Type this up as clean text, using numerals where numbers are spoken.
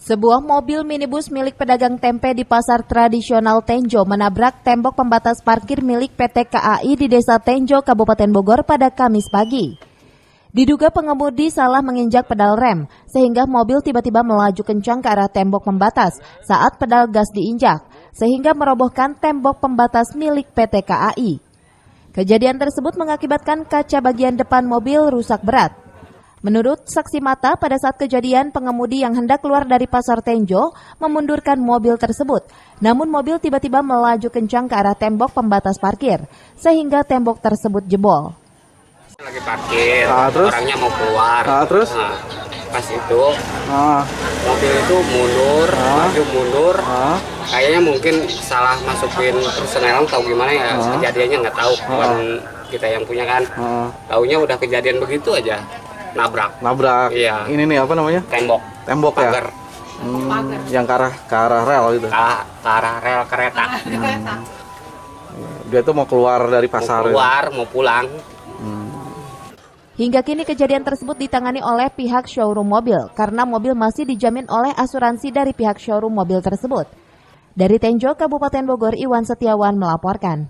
Sebuah mobil minibus milik pedagang tempe di pasar tradisional Tenjo menabrak tembok pembatas parkir milik PT KAI di Desa Tenjo, Kabupaten Bogor pada Kamis pagi. Diduga pengemudi salah menginjak pedal rem, sehingga mobil tiba-tiba melaju kencang ke arah tembok pembatas saat pedal gas diinjak, sehingga merobohkan tembok pembatas milik PT KAI. Kejadian tersebut mengakibatkan kaca bagian depan mobil rusak berat. Menurut saksi mata, pada saat kejadian, pengemudi yang hendak keluar dari pasar Tenjo memundurkan mobil tersebut. Namun mobil tiba-tiba melaju kencang ke arah tembok pembatas parkir, sehingga tembok tersebut jebol. Lagi parkir, terus? Orangnya mau keluar. Terus? Pas itu, mobil itu maju mundur. Kayaknya mungkin salah masukin personel, tahu gimana ya, kejadiannya nggak tahu. Bukan kita yang punya kan. Taunya udah kejadian begitu aja. Nabrak. Iya. Ini nih apa namanya? Tembok pagar. Ya. Yang ke arah rel gitu. Ke arah rel kereta. Dia tuh mau keluar dari pasar. Mau pulang. Hingga kini kejadian tersebut ditangani oleh pihak showroom mobil karena mobil masih dijamin oleh asuransi dari pihak showroom mobil tersebut. Dari Tenjo, Kabupaten Bogor, Iwan Setiawan melaporkan.